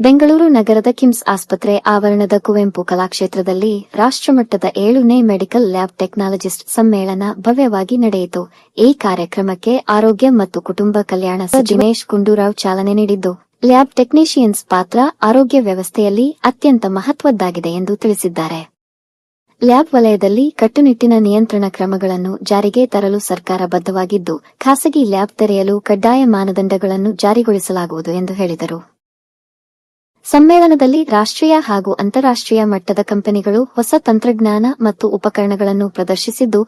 ಬೆಂಗಳೂರು ನಗರದ ಕಿಮ್ಸ್ ಆಸ್ಪತ್ರೆ ಆವರಣದ ಕುವೆಂಪು ಕಲಾಕ್ಷೇತ್ರದಲ್ಲಿ ರಾಷ್ಟ್ರಮಟ್ಟದ 7ನೇ ಮೆಡಿಕಲ್ ಲ್ಯಾಬ್ ಟೆಕ್ನಾಲಜಿಸ್ಟ್ ಸಮ್ಮೇಳನ ಭವ್ಯವಾಗಿ ನಡೆಯಿತು. ಈ ಕಾರ್ಯಕ್ರಮಕ್ಕೆ ಆರೋಗ್ಯ ಮತ್ತು ಕುಟುಂಬ ಕಲ್ಯಾಣ ಸಚಿವ ದಿನೇಶ್ ಗುಂಡೂರಾವ್ ಚಾಲನೆ ನೀಡಿದ್ದು, ಲ್ಯಾಬ್ ಟೆಕ್ನಿಷಿಯನ್ಸ್ ಪಾತ್ರ ಆರೋಗ್ಯ ವ್ಯವಸ್ಥೆಯಲ್ಲಿ ಅತ್ಯಂತ ಮಹತ್ವದ್ದಾಗಿದೆ ಎಂದು ತಿಳಿಸಿದ್ದಾರೆ. ಲ್ಯಾಬ್ ವಲಯದಲ್ಲಿ ಕಟ್ಟುನಿಟ್ಟಿನ ನಿಯಂತ್ರಣ ಕ್ರಮಗಳನ್ನು ಜಾರಿಗೆ ತರಲು ಸರ್ಕಾರ ಬದ್ಧವಾಗಿದ್ದು, ಖಾಸಗಿ ಲ್ಯಾಬ್ ತೆರೆಯಲು ಕಡ್ಡಾಯ ಮಾನದಂಡಗಳನ್ನು ಜಾರಿಗೊಳಿಸಲಾಗುವುದು ಎಂದು ಹೇಳಿದರು. ಸಮ್ಮೇಳನದಲ್ಲಿ ರಾಷ್ಟ್ರೀಯ ಹಾಗೂ ಅಂತಾರಾಷ್ಟ್ರೀಯ ಮಟ್ಟದ ಕಂಪನಿಗಳು ಹೊಸ ತಂತ್ರಜ್ಞಾನ ಮತ್ತು ಉಪಕರಣಗಳನ್ನು ಪ್ರದರ್ಶಿಸಿದ್ದು,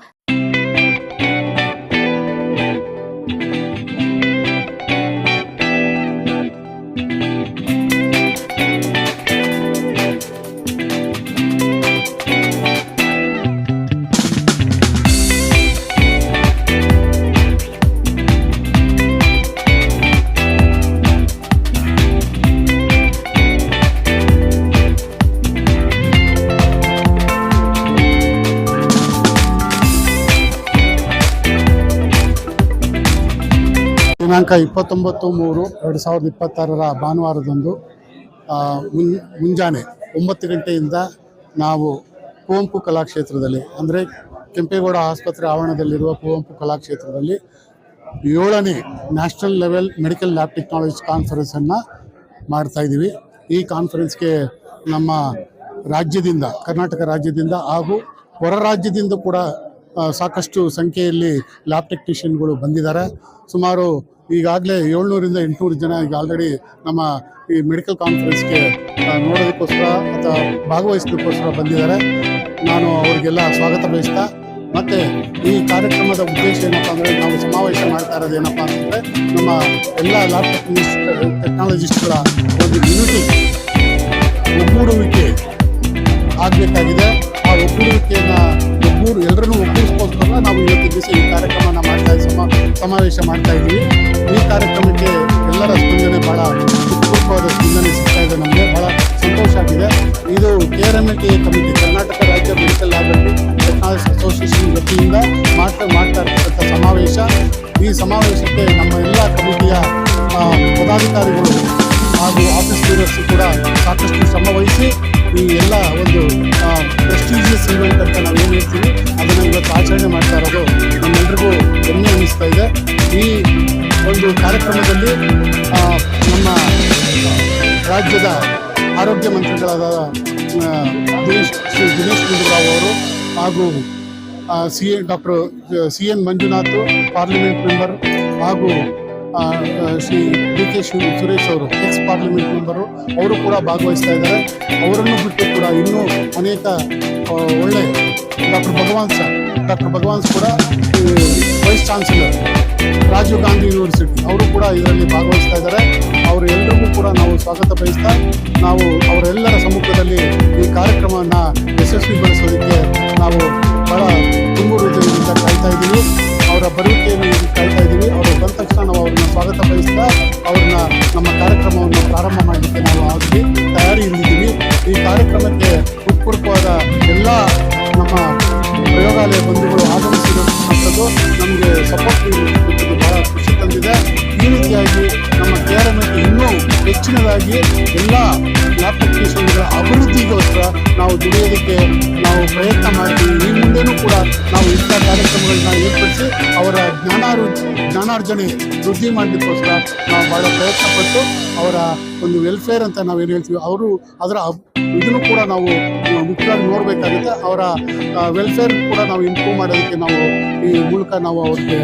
ದಿನಾಂಕ 29/3/2026 ಭಾನುವಾರದಂದು ಮುಂಜಾನೆ 9 ಗಂಟೆಯಿಂದ ನಾವು ಕುವೆಂಪು ಕಲಾಕ್ಷೇತ್ರದಲ್ಲಿ, ಅಂದರೆ ಕೆಂಪೇಗೌಡ ಆಸ್ಪತ್ರೆ ಆವರಣದಲ್ಲಿರುವ ಕುವೆಂಪು ಕಲಾಕ್ಷೇತ್ರದಲ್ಲಿ 7ನೇ national level medical lab technology ಕಾನ್ಫರೆನ್ಸನ್ನು ಮಾಡ್ತಾಯಿದ್ದೀವಿ. ಈ ಕಾನ್ಫರೆನ್ಸ್ಗೆ ನಮ್ಮ ರಾಜ್ಯದಿಂದ, ಕರ್ನಾಟಕ ರಾಜ್ಯದಿಂದ ಹಾಗೂ ಹೊರ ರಾಜ್ಯದಿಂದ ಕೂಡ ಸಾಕಷ್ಟು ಸಂಖ್ಯೆಯಲ್ಲಿ ಲ್ಯಾಬ್ ಟೆಕ್ನಿಷಿಯನ್ಗಳು ಬಂದಿದ್ದಾರೆ. ಸುಮಾರು ಈಗಾಗಲೇ 700ರಿಂದ 800 ಜನ ಈಗ ಆಲ್ರೆಡಿ ನಮ್ಮ ಈ ಮೆಡಿಕಲ್ ಕಾನ್ಫರೆನ್ಸ್ಗೆ ನೋಡೋದಕ್ಕೋಸ್ಕರ ಅಥವಾ ಭಾಗವಹಿಸೋದಕ್ಕೋಸ್ಕರ ಬಂದಿದ್ದಾರೆ. ನಾನು ಅವರಿಗೆಲ್ಲ ಸ್ವಾಗತ ಬಯಸ್ತಾ, ಮತ್ತು ಈ ಕಾರ್ಯಕ್ರಮದ ಉದ್ದೇಶ ಏನಪ್ಪ ಅಂದರೆ, ನಾವು ಸಮಾವೇಶ ಮಾಡ್ತಾ ಇರೋದು ಏನಪ್ಪ ಅಂತಂದರೆ, ನಮ್ಮ ಎಲ್ಲ ಲ್ಯಾಬ್ ಟೆಕ್ನಾಲಜಿಸ್ಟ್ಗಳ ಒಂದು ಯೂನಿಟಿ, ಒಗ್ಗೂಡುವಿಕೆ ಆಗಬೇಕಾಗಿದೆ. ಆ ಒಗ್ಗೂಡುವಿಕೆಯನ್ನು ಎಲ್ಲರನ್ನೂ ಒಗ್ಗೂಡಿಸ್ಕೋಸ್ಕರ ನಾವು ಇವತ್ತಿನ ದಿವಸ ಈ ಕಾರ್ಯಕ್ರಮನ ಸಮಾವೇಶ ಮಾಡ್ತಾ ಇದ್ದೀವಿ. ಈ ಕಾರ್ಯಕ್ರಮಕ್ಕೆ ಎಲ್ಲರ ಸ್ಪಂದನೆ ಭಾಳ ಉತ್ಪೂರ್ವವಾದ ಸ್ಪಂದನೆ ಸಿಗ್ತಾ ಇದೆ. ನಮಗೆ ಭಾಳ ಸಂತೋಷ ಆಗಿದೆ. ಇದು KRMLTA ಕಮಿಟಿ, ಕರ್ನಾಟಕ ರಾಜ್ಯ ಮೆಡಿಕಲ್ ಲ್ಯಾಬ್ ಟೆಕ್ನಾಲಜಿ ಅಸೋಸಿಯೇಷನ್ ವತಿಯಿಂದ ಮಾಡ್ತಾ ಇರ್ತಕ್ಕಂಥ ಸಮಾವೇಶ. ಈ ಸಮಾವೇಶಕ್ಕೆ ನಮ್ಮ ಎಲ್ಲ ಕಮಿಟಿಯ ಪದಾಧಿಕಾರಿಗಳು ಹಾಗೂ ಆಫೀಸ್ ಲೀಡರ್ಸ್ ಕೂಡ ಸಾಕಷ್ಟು ಶ್ರಮವಹಿಸಿ ಈ ಎಲ್ಲ ಒಂದು ಪ್ರೆಸ್ಟೀಜಿಯಸ್ ಈವೆಂಟ್ ಅಂತ ನಾವು ಏನು ಹೇಳ್ತೀವಿ ಅದನ್ನು ಇವತ್ತು ಆಚರಣೆ ಮಾಡ್ತಾ ಇರೋದು ನಮ್ಮೆಲ್ಲರಿಗೂ ಹೆಮ್ಮೆ ಅನ್ನಿಸ್ತಾ ಇದೆ. ಈ ಒಂದು ಕಾರ್ಯಕ್ರಮದಲ್ಲಿ ನಮ್ಮ ರಾಜ್ಯದ ಆರೋಗ್ಯ ಮಂತ್ರಿಗಳಾದ ದಿನೇಶ್ ಗುಂಡೂರಾವ್ ಅವರು ಹಾಗೂ doctor CN Manjunath, parliament member, ಹಾಗೂ ಶ್ರೀ DK ಸುರೇಶ್ ಅವರು, ಎಕ್ಸ್ ಪಾರ್ಲಿಮೆಂಟ್ ಮೆಂಬರು, ಅವರು ಕೂಡ ಭಾಗವಹಿಸ್ತಾ ಇದ್ದಾರೆ. ಅವರನ್ನು ಬಿಟ್ಟು ಕೂಡ ಇನ್ನೂ ಅನೇಕ ಒಳ್ಳೆ ಡಾಕ್ಟರ್ ಭಗವಾನ್ ಕೂಡ vice chancellor Rajiv Gandhi university, ಅವರು ಕೂಡ ಇದರಲ್ಲಿ ಭಾಗವಹಿಸ್ತಾ ಇದ್ದಾರೆ. ಅವರೆಲ್ಲರಿಗೂ ಕೂಡ ನಾವು ಸ್ವಾಗತ ಬಯಸ್ತಾ, ನಾವು ಅವರೆಲ್ಲರ ಸಮ್ಮುಖದಲ್ಲಿ ಈ ಕಾರ್ಯಕ್ರಮವನ್ನು ಯಶಸ್ವಿಗೊಳಿಸೋದಕ್ಕೆ ನಾವು ಬಹಳ ತುಂಬು ಹೃದಯದಿಂದ ಕಾಯ್ತಾ ಇದ್ದೀವಿ. ಅವರ ಬರುವಿಕೆಯನ್ನು ಕಾಯ್ತಾ ಇದ್ದೀವಿ. ಅವರು ಬಂದ ತಕ್ಷಣ ನಾವು ಅವ್ರನ್ನ ಸ್ವಾಗತ ಬಯಸ್ತಾ ಅವ್ರನ್ನ ನಮ್ಮ ಕಾರ್ಯಕ್ರಮವನ್ನು ಪ್ರಾರಂಭ ಮಾಡಲಿಕ್ಕೆ ನಾವು ಆಗಲಿ ತಯಾರಿಯಲ್ಲಿದ್ದೀವಿ. ಈ ಕಾರ್ಯಕ್ರಮಕ್ಕೆ ಉತ್ಪೂರ್ವವಾದ ಎಲ್ಲ ನಮ್ಮ ಪ್ರಯೋಗಾಲಯ ಬಂಧುಗಳು ಆಗಮಿಸಿರುವಂಥದ್ದು ನಮಗೆ ಸಪೋರ್ಟ್ ನೀಡುವಂಥದ್ದು ಭಾಳ ಖುಷಿ ತಂದಿದೆ. ಈ ರೀತಿಯಾಗಿ ನಮ್ಮ KRMLTA ಇನ್ನೂ ಹೆಚ್ಚಿನದಾಗಿ ಎಲ್ಲ ಲ್ಯಾಬ್ ಟೆಕ್ನಿಷಿಯನ್ಗಳ ಅಭಿವೃದ್ಧಿಗೋಸ್ಕರ ನಾವು ದುಡಿಯೋದಕ್ಕೆ ನಾವು ಪ್ರಯತ್ನ ಮಾಡ್ತೀವಿ. ಈ ಮುಂದೆನೂ ಕೂಡ ನಾವು ಇಂಥ ಕಾರ್ಯಕ್ರಮಗಳನ್ನ ಏರ್ಪಡಿಸಿ ಅವರ ಜ್ಞಾನಾರ್ಜನೆ ವೃದ್ಧಿ ಮಾಡಲಿಕ್ಕೋಸ್ಕರ ನಾವು ಭಾಳ ಪ್ರಯತ್ನಪಟ್ಟು ಅವರ ಒಂದು ವೆಲ್ಫೇರ್ ಅಂತ ನಾವೇನು ಹೇಳ್ತೀವಿ, ಅವರು ಅದರ ಇದನ್ನು ಕೂಡ ನಾವು ಮುಖ್ಯವಾಗಿ ನೋಡಬೇಕಾಗುತ್ತೆ. ಅವರ ವೆಲ್ಫೇರ್ ಕೂಡ ನಾವು ಇಂಪ್ರೂವ್ ಮಾಡೋದಕ್ಕೆ ನಾವು ಈ ಮೂಲಕ ನಾವು ಅವ್ರಿಗೆ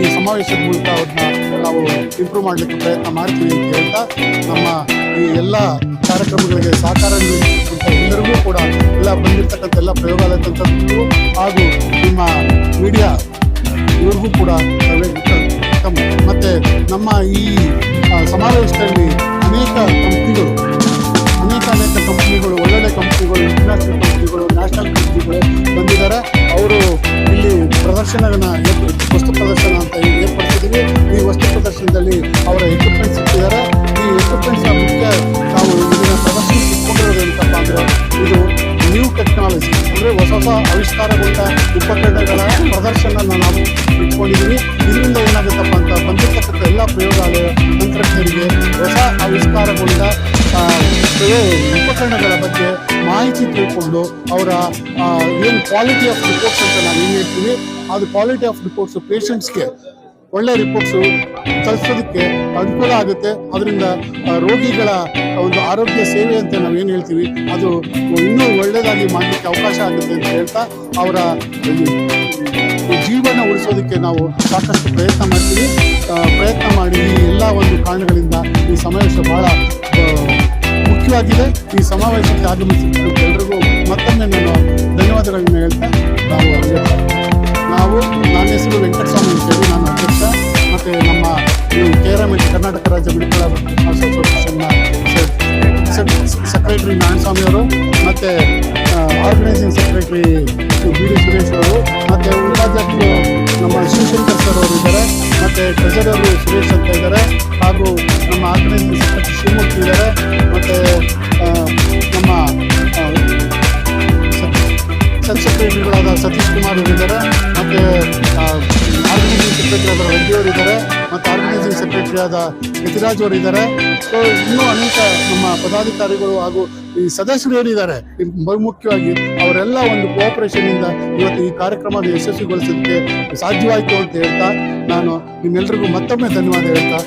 ಈ ಸಮಾವೇಶದ ಮೂಲಕ ಅವ್ರನ್ನ ನಾವು ಇಂಪ್ರೂವ್ ಮಾಡಲಿಕ್ಕೆ ಪ್ರಯತ್ನ ಮಾಡ್ತೀವಿ ಅಂತ ಹೇಳ್ತಾ, ನಮ್ಮ ಈ ಎಲ್ಲ ಕಾರ್ಯಕ್ರಮಗಳಿಗೆ ಸಹಕಾರ ನೀಡುವಂಥ ಎಲ್ಲರಿಗೂ ಕೂಡ, ಎಲ್ಲ ಬಂದಿರ್ತಕ್ಕಂಥ ಎಲ್ಲ ಪ್ರಯೋಗಾಲಯ ತಂತ್ರಜ್ಞರು ಹಾಗೂ ನಿಮ್ಮ ಮೀಡಿಯಾ ಇವ್ರಿಗೂ ಕೂಡ ಮತ್ತು ನಮ್ಮ ಈ ಸಮಾವೇಶದಲ್ಲಿ ಅನೇಕ ಕಂಪ್ನಿಗಳು, ಒಳ್ಳೊಳ್ಳೆ ಕಂಪ್ನಿಗಳು, ಇಂಟರ್ನ್ಯಾಷನಲ್ ಕಂಪ್ನಿಗಳು, ನ್ಯಾಷನಲ್ ಕಂಪ್ನಿಗಳು ಬಂದಿದ್ದಾರೆ. ಅವರು ಇಲ್ಲಿ ವಸ್ತು ಪ್ರದರ್ಶನ ಅಂತ ಏರ್ಪಡಿಸಿದ್ದೀವಿ. ಈ ವಸ್ತು ಪ್ರದರ್ಶನದಲ್ಲಿ ಅವರ ಎಕ್ವಿಪ್ಮೆಂಟ್ಸ್ ಇಟ್ಟಿದ್ದಾರೆ. ಈ ಎಕ್ವಿಪ್ಮೆಂಟ್ಸ್ ಮುಖ್ಯ ನಾವು ಇದನ್ನು ಪ್ರದರ್ಶನ ಇಟ್ಕೊಂಡಿರೋದು ಏನಪ್ಪ ಅಂದರೆ, ಇದು ನ್ಯೂ ಟೆಕ್ನಾಲಜಿ, ಅಂದರೆ ಹೊಸ ಆವಿಷ್ಕಾರಗೊಂಡ ಉಪಕರಣಗಳ ಪ್ರದರ್ಶನ ನಾವು ಇಟ್ಕೊಂಡಿದ್ದೀವಿ. ಇದರಿಂದ ಏನಾಗುತ್ತಪ್ಪ ಅಂತ, ಬಂದಿರತಕ್ಕಂಥ ಎಲ್ಲ ಪ್ರಯೋಗಾಲಯ ತಂತ್ರಜ್ಞರಿಗೆ ಹೊಸ ಆವಿಷ್ಕಾರಗೊಂಡ ಉಪಕರಣಗಳ ಬಗ್ಗೆ ಮಾಹಿತಿ ತಿಳ್ಕೊಂಡು ಅವರ ಏನು ಕ್ವಾಲಿಟಿ ಆಫ್ ರಿಪೋರ್ಟ್ಸ್ ಅಂತ ನಾವು ಏನು ಹೇಳ್ತೀವಿ, ಅದು ಕ್ವಾಲಿಟಿ ಆಫ್ ರಿಪೋರ್ಟ್ಸ್ ಪೇಷಂಟ್ಸ್ಗೆ ಒಳ್ಳೆ ರಿಪೋರ್ಟ್ಸು ತಲುಪಿಸೋದಕ್ಕೆ ಅನುಕೂಲ ಆಗುತ್ತೆ. ಅದರಿಂದ ರೋಗಿಗಳ ಒಂದು ಆರೋಗ್ಯ ಸೇವೆ ಅಂತ ನಾವು ಏನು ಹೇಳ್ತೀವಿ ಅದು ಇನ್ನೂ ಒಳ್ಳೆಯದಾಗಿ ಮಾಡಲಿಕ್ಕೆ ಅವಕಾಶ ಆಗುತ್ತೆ ಅಂತ ಹೇಳ್ತಾ ಅವರ ಜೀವನ ಉಳಿಸೋದಕ್ಕೆ ನಾವು ಸಾಕಷ್ಟು ಪ್ರಯತ್ನ ಮಾಡ್ತೀವಿ. ಪ್ರಯತ್ನ ಮಾಡಿ ಈ ಎಲ್ಲ ಒಂದು ಕಾರಣಗಳಿಂದ ಈ ಸಮಾವೇಶ ಬಹಳ ಮುಖ್ಯವಾಗಿದೆ. ಈ ಸಮಾವೇಶಕ್ಕೆ ಆಗಮಿಸಿದ ಎಲ್ಲರಿಗೂ ಮತ್ತೊಮ್ಮೆ ನಾನು ಧನ್ಯವಾದಗಳನ್ನ ಹೇಳ್ತಾ ನನ್ನ ಹೆಸರು ವೆಂಕಟಸ್ವಾಮಿ ಅಂತೇಳಿ, ನಾನು ಅಧ್ಯಕ್ಷ. ಮತ್ತು ನಮ್ಮ KRM ಕರ್ನಾಟಕ ರಾಜ್ಯ ಮೆಡಿಕಲ್ ಅಸೋಸಿಯೇಷನ್ನ ಸೆಕ್ರೆಟರಿ ನಾರಾಯಣಸ್ವಾಮಿ ಅವರು, ಮತ್ತು ಆರ್ಗನೈಸಿಂಗ್ ಸೆಕ್ರೆಟರಿ BD ಸುರೇಶ್ ಅವರು, ಮತ್ತು ಉಪಾಧ್ಯಕ್ಷರು ನಮ್ಮ ಶಿವಶಂಕರ್ ಸರ್ ಅವರು ಇದ್ದಾರೆ, ಮತ್ತು ಟ್ರೆಜರರು ಸುರೇಶ್ ಅಂತ ಇದ್ದಾರೆ, ಹಾಗೂ ನಮ್ಮ ಆರ್ಗನೈಸಿಂಗ್ ಸೆಕ್ರೆಟರಿ ಶಿವಮೂರ್ತಿ ಇದ್ದಾರೆ, ಮತ್ತು ನಮ್ಮ ಸಬ್ ಸೆಕ್ರೆಟರಿಗಳಾದ ಸತೀಶ್ ಕುಮಾರ್ ಅವರಿದ್ದಾರೆ, ಮತ್ತು ಆರ್ಗನೈಸಿಂಗ್ ಸೆಕ್ರೆಟರಿ ಆದ ರೆಡ್ಡಿ ಅವರಿದ್ದಾರೆ, ಮತ್ತು ಆರ್ಗನೈಸಿಂಗ್ ಸೆಕ್ರೆಟರಿ ಆದ ಯತಿರಾಜ್ ಅವರಿದ್ದಾರೆ. ಸೊ ಇನ್ನೂ ಅನೇಕ ನಮ್ಮ ಪದಾಧಿಕಾರಿಗಳು ಹಾಗೂ ಈ ಸದಸ್ಯರು ಏನಿದ್ದಾರೆ ಬಹುಮುಖ್ಯವಾಗಿ ಅವರೆಲ್ಲ ಒಂದು ಕೋಆಪರೇಷನ್ನಿಂದ ಇವತ್ತು ಈ ಕಾರ್ಯಕ್ರಮದ ಯಶಸ್ವಿಗೊಳಿಸೋದಕ್ಕೆ ಸಾಧ್ಯವಾಯಿತು ಅಂತ ಹೇಳ್ತಾ ನಾನು ನಿಮ್ಮೆಲ್ಲರಿಗೂ ಮತ್ತೊಮ್ಮೆ ಧನ್ಯವಾದ ಹೇಳ್ತಾ